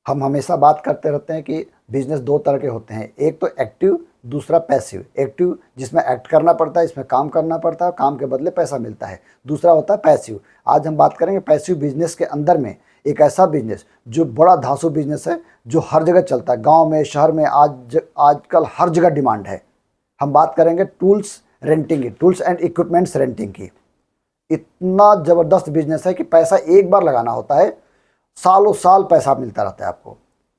हम हमेशा बात करते रहते हैं कि बिजनेस दो तरह के होते हैं, एक तो एक्टिव, दूसरा पैसिव। एक्टिव जिसमें एक्ट करना पड़ता है, इसमें काम करना पड़ता है, काम के बदले पैसा मिलता है। दूसरा होता है पैसिव। आज हम बात करेंगे पैसिव बिजनेस के अंदर में एक ऐसा बिजनेस जो बड़ा धांसू बिजनेस है, जो हर जगह चलता है, गांव में, शहर में, आजकल हर जगह डिमांड है। हम बात करेंगे टूल्स रेंटिंग की, टूल्स एंड इक्विपमेंट्स रेंटिंग की। इतना ज़बरदस्त बिजनेस है कि पैसा एक बार लगाना होता है, सालों साल पैसा मिलता रहता है आपको।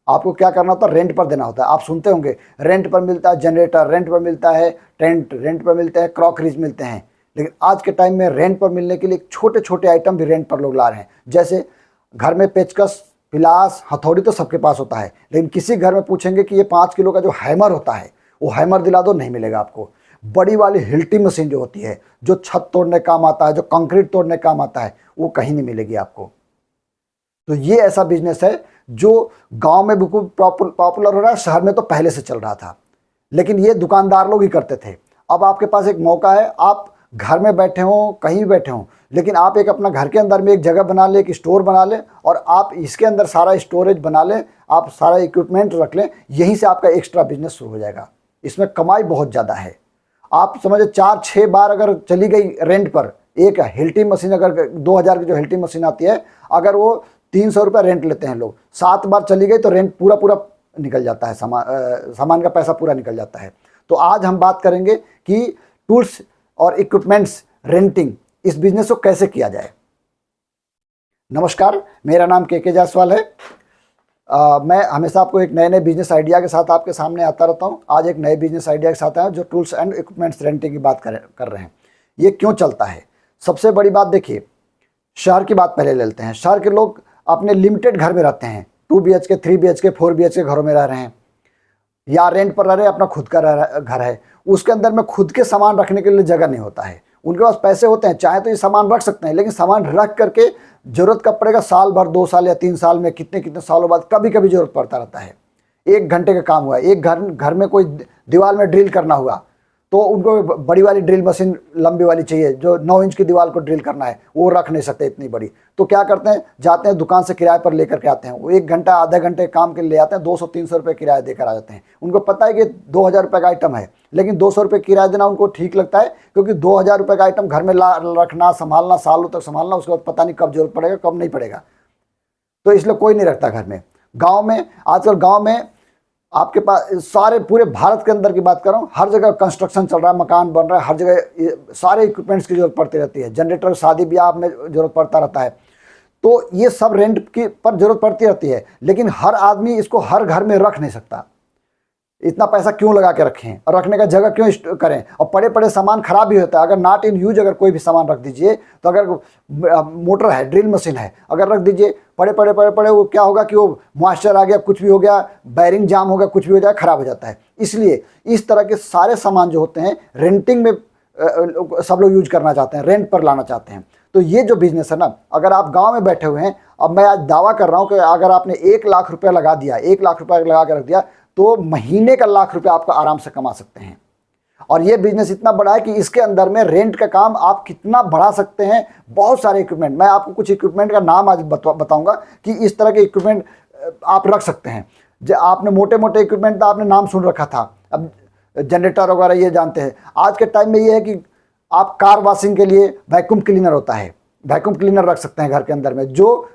आपको क्या करना होता है, रेंट पर देना होता है। आप सुनते होंगे रेंट पर मिलता है जनरेटर, रेंट पर मिलता है टेंट, रेंट पर मिलते हैं क्रॉकरीज मिलते हैं। लेकिन आज के टाइम में रेंट पर मिलने के लिए छोटे छोटे आइटम भी रेंट पर लोग ला रहे हैं। जैसे घर में पेचकस, पिलास, हथौड़ी तो सबके पास होता है, लेकिन किसी घर में पूछेंगे कि ये 5 किलो का जो हैमर होता है वो हैमर दिला दो, नहीं मिलेगा आपको। बड़ी वाली हिल्टी मशीन जो होती है, जो छत तोड़ने काम आता है, जो कंक्रीट तोड़ने काम आता है, वो कहीं नहीं मिलेगी आपको। तो ये ऐसा बिजनेस है जो गांव में बिल्कुल पॉपुलर हो रहा है, शहर में तो पहले से चल रहा था, लेकिन ये दुकानदार लोग ही करते थे। अब आपके पास एक मौका है, आप घर में बैठे हों, कहीं भी बैठे हों, लेकिन आप एक अपना घर के अंदर में एक जगह बना लें, एक स्टोर बना लें, और आप इसके अंदर सारा स्टोरेज बना लें, आप सारा इक्विपमेंट रख लें, यहीं से आपका एक्स्ट्रा बिजनेस शुरू हो जाएगा। इसमें कमाई बहुत ज़्यादा है। आप समझे 4-6 बार अगर चली गई रेंट पर, एक हिल्टी मशीन अगर 2000 की जो हिल्टी मशीन आती है, अगर वो 300 रुपये रेंट लेते हैं लोग, 7 बार चली गई तो रेंट पूरा पूरा निकल जाता है, सामान का पैसा पूरा निकल जाता है। तो आज हम बात करेंगे कि टूल्स और इक्विपमेंट्स रेंटिंग, इस बिजनेस को कैसे किया जाए। नमस्कार, मेरा नाम के जायसवाल है। मैं हमेशा आपको एक नए नए बिजनेस आइडिया के साथ आपके सामने आता रहता हूँ। आज एक नए बिजनेस आइडिया के साथ आया जो टूल्स एंड इक्विपमेंट्स रेंटिंग की बात कर रहे हैं। ये क्यों चलता है? सबसे बड़ी बात देखिए, शहर की बात पहले ले लेते हैं। शहर के लोग अपने लिमिटेड घर में रहते हैं, 2 BHK, 3 BHK, 4 BHK घरों में रह रहे हैं, या रेंट पर रह रहे हैं, अपना खुद का घर है, उसके अंदर में खुद के सामान रखने के लिए जगह नहीं होता है। उनके पास पैसे होते हैं, चाहे तो ये सामान रख सकते हैं, लेकिन सामान रख करके जरूरत कब पड़ेगा, साल भर, 2 साल या 3 साल में, कितने कितने सालों बाद कभी कभी जरूरत पड़ता रहता है। 1 घंटे का काम हुआ, एक घर में कोई दीवार में ड्रिल करना हुआ, तो उनको बड़ी वाली ड्रिल मशीन लंबी वाली चाहिए, जो 9 इंच की दीवार को ड्रिल करना है, वो रख नहीं सकते इतनी बड़ी। तो क्या करते हैं, जाते हैं दुकान से किराए पर लेकर के आते हैं। वो 1 घंटा आधे घंटे काम के लिए ले आते हैं, 200-300 रुपये किराया देकर आ जाते हैं। उनको पता है कि 2000 रुपये का आइटम है, लेकिन 200 रुपये किराया देना उनको ठीक लगता है, क्योंकि 2000 रुपये का आइटम घर में रखना, संभालना, सालों तक संभालना, उसके बाद पता नहीं कब जरूरत पड़ेगा, कब नहीं पड़ेगा। तो इसलिए कोई नहीं रखता घर में। गाँव में, आजकल गाँव में आपके पास सारे पूरे भारत के अंदर की बात कर रहा हूँ, हर जगह कंस्ट्रक्शन चल रहा है, मकान बन रहा है, हर जगह सारे इक्विपमेंट्स की जरूरत पड़ती रहती है। जनरेटर शादी ब्याह में जरूरत पड़ता रहता है, तो ये सब रेंट की पर जरूरत पड़ती रहती है। लेकिन हर आदमी इसको हर घर में रख नहीं सकता। इतना पैसा क्यों लगा के रखें, और रखने का जगह क्यों करें, और पड़े पड़े सामान खराब भी होता है। अगर नॉट इन यूज अगर कोई भी सामान रख दीजिए, तो अगर मोटर है, ड्रिल मशीन है, अगर रख दीजिए, पड़े पड़े वो क्या होगा कि वो मॉइस्चर आ गया, कुछ भी हो गया, बैरिंग जाम हो गया, कुछ भी हो जाए, खराब हो जाता है। इसलिए इस तरह के सारे सामान जो होते हैं रेंटिंग में सब लोग यूज करना चाहते हैं, रेंट पर लाना चाहते हैं। तो ये जो बिजनेस है ना, अगर आप गांव में बैठे हुए हैं, अब मैं आज दावा कर रहा हूं कि अगर आपने 1 लाख रुपया लगा दिया, 1 लाख रुपया लगा के रख दिया, तो महीने का 1 लाख रुपया आपका आराम से कमा सकते हैं। और ये बिजनेस इतना बड़ा है कि इसके अंदर में रेंट का काम आप कितना बढ़ा सकते हैं। बहुत सारे इक्विपमेंट, मैं आपको कुछ इक्विपमेंट का नाम आज बताऊंगा कि इस तरह के इक्विपमेंट आप रख सकते हैं। जो आपने मोटे मोटे इक्विपमेंट का आपने नाम सुन रखा था, अब जनरेटर वगैरह ये जानते हैं। आज के टाइम में ये है कि आप कार वॉशिंग के लिए वैक्यूम क्लीनर होता है, वैक्यूम क्लीनर रख सकते हैं घर के अंदर में, जो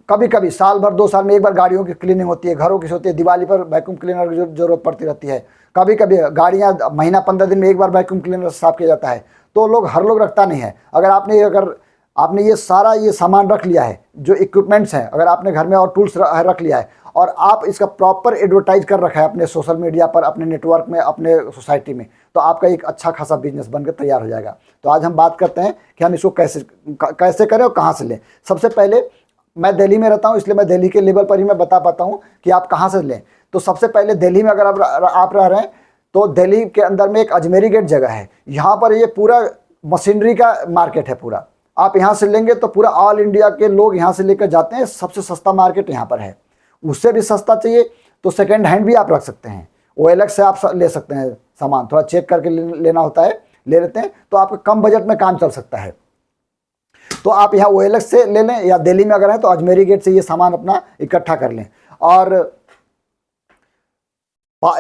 कभी कभी साल भर 2 साल में एक बार गाड़ियों की क्लीनिंग होती है, घरों की होती है, दिवाली पर वैक्यूम क्लीनर की जरूरत पड़ती रहती है। कभी कभी गाड़ियां महीना 15 दिन में एक बार वैक्यूम क्लीनर साफ किया जाता है। तो हर लोग रखता नहीं है। अगर आपने ये सारा ये सामान रख लिया है, जो इक्विपमेंट्स हैं, अगर आपने घर में और टूल्स रख लिया है, और आप इसका प्रॉपर एडवर्टाइज कर रखा है अपने सोशल मीडिया पर, अपने नेटवर्क में, अपने सोसाइटी में, तो आपका एक अच्छा खासा बिजनेस बनकर तैयार हो जाएगा। तो आज हम बात करते हैं कि हम इसको कैसे करें और कहाँ से लें। सबसे पहले, मैं दिल्ली में रहता हूँ, इसलिए मैं दिल्ली के लेवल पर ही मैं बता पाता हूँ कि आप कहाँ से लें। तो सबसे पहले दिल्ली में अगर आप रह रहे हैं, तो दिल्ली के अंदर में एक अजमेरी गेट जगह है, यहाँ पर ये पूरा मशीनरी का मार्केट है पूरा। आप यहाँ से लेंगे तो पूरा ऑल इंडिया के लोग यहाँ से लेकर जाते हैं। सबसे सस्ता मार्केट यहाँ पर है। उससे भी सस्ता चाहिए तो सेकेंड हैंड भी आप रख सकते हैं, OLX से आप ले सकते हैं सामान, थोड़ा चेक करके लेना होता है, ले लेते हैं, तो आपका कम बजट में काम चल सकता है। तो आप यहाँ OLX से ले लें, या दिल्ली में अगर है तो अजमेरी गेट से ये सामान अपना इकट्ठा कर लें। और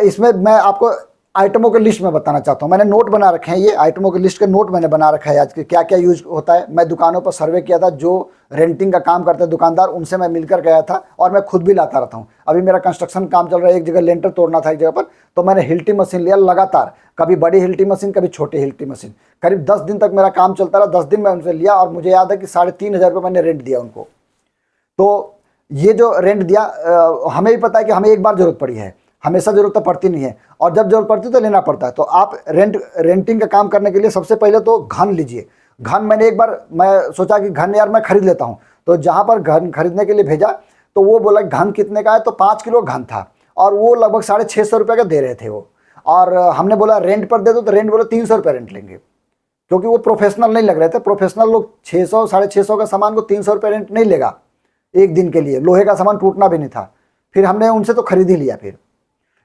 इसमें मैं आपको आइटमों के लिस्ट में बताना चाहता हूँ। मैंने नोट बना रखे हैं, ये आइटमों के लिस्ट के नोट मैंने बना रखा है आज के क्या क्या यूज होता है। मैं दुकानों पर सर्वे किया था, जो रेंटिंग का काम करते हैं दुकानदार, उनसे मैं मिलकर गया था और मैं खुद भी लाता रहता हूँ। अभी मेरा कंस्ट्रक्शन काम चल रहा है, एक जगह लेंटर तोड़ना था एक जगह पर, तो मैंने हिल्टी मशीन लिया लगातार, कभी बड़ी हिल्टी मशीन कभी छोटी हिल्टी मशीन। करीब 10 दिन तक मेरा काम चलता रहा, 10 दिन मैं उनसे लिया और मुझे याद है कि 3,500 रुपये मैंने रेंट दिया उनको। तो ये जो रेंट दिया, हमें भी पता है कि हमें एक बार जरूरत पड़ी है, हमेशा जरूरत तो पड़ती नहीं है, और जब जरूरत पड़ती है तो लेना पड़ता है। तो आप रेंटिंग का काम करने के लिए सबसे पहले तो घन लीजिए। घन मैंने एक बार मैं सोचा कि घन यार मैं खरीद लेता हूँ, तो जहाँ पर घन खरीदने के लिए भेजा तो वो बोला घन कितने का है, तो 5 किलो घन था और वो लगभग 650 रुपये का दे रहे थे वो। और हमने बोला रेंट पर दे दो, तो रेंट बोला 300 रुपये रेंट लेंगे, क्योंकि वो प्रोफेशनल नहीं लग रहे थे। प्रोफेशनल लोग 600 650 का सामान को 300 रुपये रेंट नहीं लेगा एक दिन के लिए, लोहे का सामान टूटना भी नहीं था। फिर हमने उनसे तो खरीद ही लिया फिर।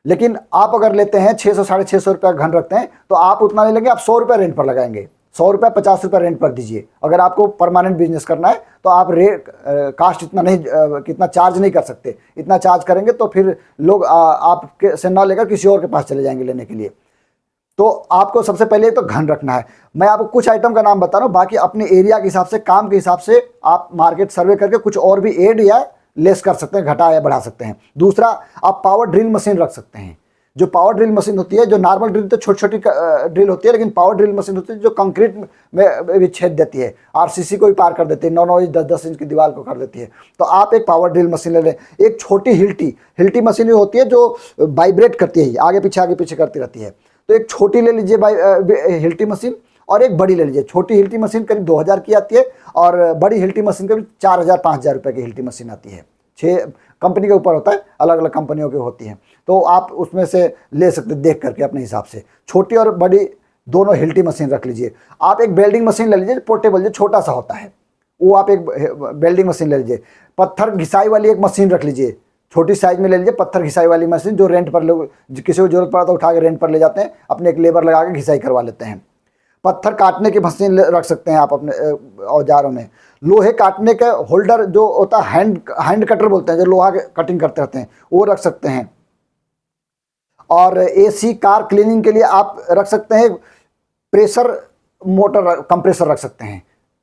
लेकिन आप अगर लेते हैं 600 650 रुपये घन रखते हैं, तो आप उतना नहीं लेंगे, आप 100 रुपये रेंट पर लगाएंगे, 100 रुपये 50 रुपये रेंट पर दीजिए। अगर आपको परमानेंट बिजनेस करना है तो आप रेट कास्ट इतना नहीं कितना चार्ज नहीं कर सकते, इतना चार्ज करेंगे तो फिर लोग आपके से ना लेकर किसी और के पास चले जाएंगे लेने के लिए। तो आपको सबसे पहले तो घन रखना है। मैं आपको कुछ आइटम का नाम बता रहा हूँ, बाकी अपने एरिया के हिसाब से, काम के हिसाब से आप मार्केट सर्वे करके कुछ और भी ऐड या लेस कर सकते हैं, घटा या बढ़ा सकते हैं। दूसरा, आप पावर ड्रिल मशीन रख सकते हैं। जो पावर ड्रिल मशीन होती है, जो नॉर्मल ड्रिल तो छोटी छोटी ड्रिल होती है, लेकिन पावर ड्रिल मशीन होती है जो कंक्रीट में भी छेद देती है, आरसीसी को भी पार कर देती है, 9 इंच 10 इंच की दीवार को कर देती है। तो आप एक पावर ड्रिल मशीन ले लें। एक छोटी हिल्टी मशीन होती है जो वाइब्रेट करती है, आगे पीछे करती रहती है। तो एक छोटी ले लीजिए हिल्टी मशीन, और एक बड़ी ले लीजिए। छोटी हिल्टी मशीन करीब 2000 की आती है और बड़ी हिल्टी मशीन करीब 4000 5000 रुपये की हिल्टी मशीन आती है। 6 कंपनी के ऊपर होता है, अलग अलग कंपनियों की होती हैं, तो आप उसमें से ले सकते देख करके अपने हिसाब से। छोटी और बड़ी दोनों हिल्टी मशीन रख लीजिए। आप एक बेल्डिंग मशीन ले लीजिए, पोर्टेबल जो छोटा सा होता है, वो आप एक बेल्डिंग मशीन ले लीजिए। पत्थर घिसाई वाली एक मशीन रख लीजिए, छोटी साइज में ले लीजिए, पत्थर घिसाई वाली मशीन, जो रेंट पर लोग किसी को जरूरत पड़ा तो उठा के रेंट पर ले जाते हैं, अपने एक लेबर लगा के घिसाई करवा लेते हैं। पत्थर काटने की मशीन रख सकते हैं आप अपने औजारों में। लोहे काटने का होल्डर जो होता है, हैंड कटर बोलते हैं, जो लोहा कटिंग करते रहते हैं, वो रख सकते हैं। और एसी कार क्लीनिंग के लिए आप रख सकते हैं प्रेशर मोटर कंप्रेसर रख सकते हैं।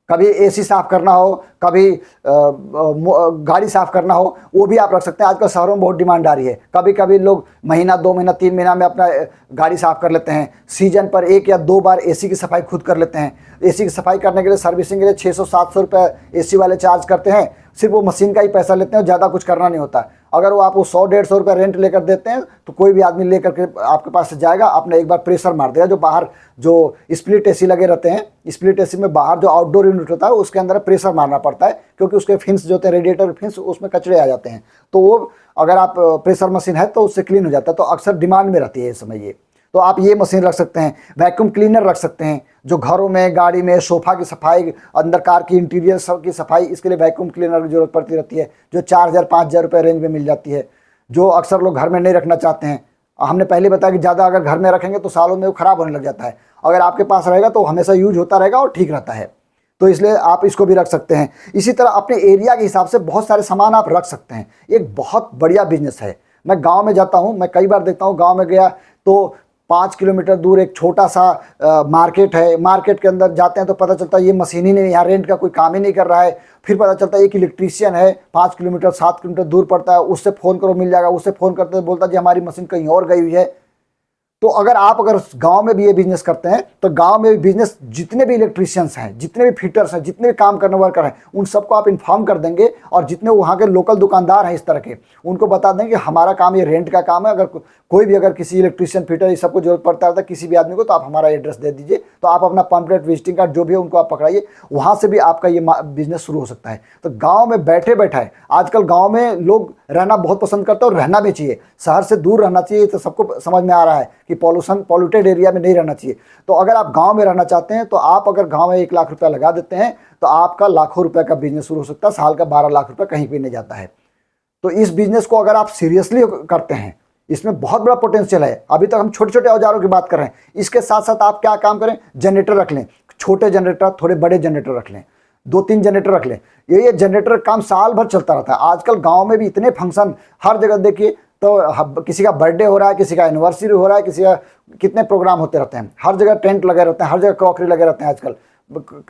कभी एसी साफ़ करना हो, कभी गाड़ी साफ़ करना हो, वो भी आप रख सकते हैं। आजकल शहरों में बहुत डिमांड आ रही है। कभी कभी लोग महीना 2 महीना 3 महीना में अपना गाड़ी साफ़ कर लेते हैं। सीजन पर 1 या 2 बार एसी की सफाई खुद कर लेते हैं। एसी की सफाई करने के लिए, सर्विसिंग के लिए 600-700 रुपये एसी वाले चार्ज करते हैं। सिर्फ वो मशीन का ही पैसा लेते हैं, ज़्यादा कुछ करना नहीं होता। अगर वो आपको 100-150 रुपये रेंट लेकर देते हैं, तो कोई भी आदमी लेकर के आपके पास से जाएगा, आपने एक बार प्रेशर मार देगा। जो बाहर जो स्प्लिट एसी लगे रहते हैं, स्प्लिट एसी में बाहर जो आउटडोर यूनिट होता है, उसके अंदर प्रेशर मारना पड़ता है, क्योंकि उसके फिन्स जो होते हैं, रेडिएटर फिन्स, उसमें कचरे आ जाते हैं। तो वो अगर आप प्रेशर मशीन है तो उससे क्लीन हो जाता है। तो अक्सर डिमांड में रहती है इस समय ये। तो आप ये मशीन रख सकते हैं। वैक्यूम क्लीनर रख सकते हैं, जो घरों में, गाड़ी में, सोफ़ा की सफाई, अंदर कार की इंटीरियर सब की सफाई, इसके लिए वैक्यूम क्लीनर की जरूरत पड़ती रहती है, जो 4000-5000 रुपये रेंज में मिल जाती है, जो अक्सर लोग घर में नहीं रखना चाहते हैं। हमने पहले बताया कि ज़्यादा अगर घर में रखेंगे तो सालों में वो ख़राब होने लग जाता है। अगर आपके पास रहेगा तो हमेशा यूज होता रहेगा और ठीक रहता है। तो इसलिए आप इसको भी रख सकते हैं। इसी तरह अपने एरिया के हिसाब से बहुत सारे सामान आप रख सकते हैं। एक बहुत बढ़िया बिजनेस है। मैं गांव में जाता हूं, मैं कई बार देखता हूं, गांव में गया तो 5 किलोमीटर दूर एक छोटा सा मार्केट है। मार्केट के अंदर जाते हैं तो पता चलता है ये मशीन ही नहीं, यहाँ रेंट का कोई काम ही नहीं कर रहा है। फिर पता चलता है एक इलेक्ट्रीशियन है, 5 किलोमीटर 7 किलोमीटर दूर पड़ता है, उससे फ़ोन करो मिल जाएगा। उससे फ़ोन करते तो बोलता है जी हमारी मशीन कहीं और गई हुई है। तो अगर गांव में भी ये बिजनेस करते हैं, तो गांव में भी बिजनेस, जितने भी इलेक्ट्रीशियंस हैं, जितने भी फिटर्स हैं, जितने भी काम करने वर्कर हैं, उन सबको आप इन्फॉर्म कर देंगे। और जितने वहाँ के लोकल दुकानदार हैं इस तरह के, उनको बता देंगे कि हमारा काम ये रेंट का काम है। अगर कोई भी अगर किसी इलेक्ट्रीशियन, फिटर, ये सबको जरूरत पड़ता है किसी भी आदमी को, तो आप हमारा एड्रेस दे दीजिए। तो आप अपना पम्पलेट, विजिटिंग कार्ड जो भी है उनको आप पकड़ाइए, वहाँ से भी आपका ये बिजनेस शुरू हो सकता है। तो गाँव में बैठे बैठाए, आजकल गाँव में लोग रहना बहुत पसंद करते हैं और रहना भी चाहिए। शहर से दूर रहना चाहिए, तो सबको समझ में आ रहा है कि पॉल्यूटेड एरिया में नहीं रहना चाहिए। तो अगर आप गांव में रहना चाहते हैं, तो आप अगर गांव में 1 लाख रुपया लगा देते हैं, तो आपका लाखों रुपए का बिजनेस शुरू हो सकता है। साल का 12 लाख रुपए कहीं भी नहीं जाता है। तो इस बिजनेस को अगर आप सीरियसली करते हैं, इसमें बहुत बड़ा पोटेंशियल है। अभी तक हम छोटे छोटे औजारों की बात कर रहे हैं। इसके साथ साथ आप क्या काम करें, जनरेटर रख लें, छोटे जनरेटर, थोड़े बड़े जनरेटर रख लें। 2-3 जनरेटर रख लें। ये जनरेटर काम साल भर चलता रहता है। आजकल गांव में भी इतने फंक्शन, हर जगह देखिए तो किसी का बर्थडे हो रहा है, किसी का एनिवर्सरी हो रहा है, किसी का कितने प्रोग्राम होते रहते हैं, हर जगह टेंट लगे रहते हैं, हर जगह क्रॉकरी लगे रहते हैं आजकल,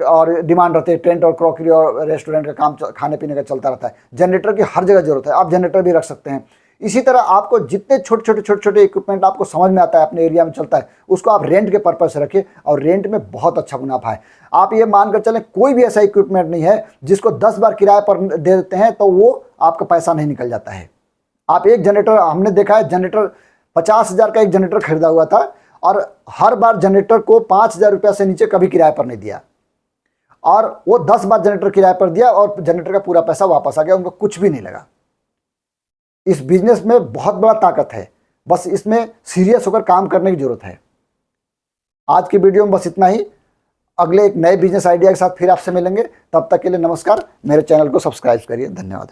और डिमांड रहती है टेंट और क्रॉकरी और रेस्टोरेंट का काम खाने पीने का चलता रहता है। जनरेटर की हर जगह जरूरत है, आप जनरेटर भी रख सकते हैं। इसी तरह आपको जितने छोटे छोटे इक्विपमेंट आपको समझ में आता है, अपने एरिया में चलता है, उसको आप रेंट के पर्पज से रखिए, और रेंट में बहुत अच्छा मुनाफा है। आप ये मानकर चलें कोई भी ऐसा इक्विपमेंट नहीं है जिसको 10 बार किराए पर दे देते हैं तो वो आपका पैसा नहीं निकल जाता है। आप एक जनरेटर, हमने देखा है जनरेटर 50,000 का एक जनरेटर खरीदा हुआ था, और हर बार जनरेटर को 5,000 रुपया से नीचे कभी किराए पर नहीं दिया, और वो 10 बार जनरेटर किराए पर दिया और जनरेटर का पूरा पैसा वापस आ गया, उनको कुछ भी नहीं लगा। इस बिजनेस में बहुत बड़ा ताकत है, बस इसमें सीरियस होकर काम करने की जरूरत है। आज की वीडियो में बस इतना ही। अगले एक नए बिजनेस आइडिया के साथ फिर आपसे मिलेंगे। तब तक के लिए नमस्कार। मेरे चैनल को सब्सक्राइब करिए। धन्यवाद।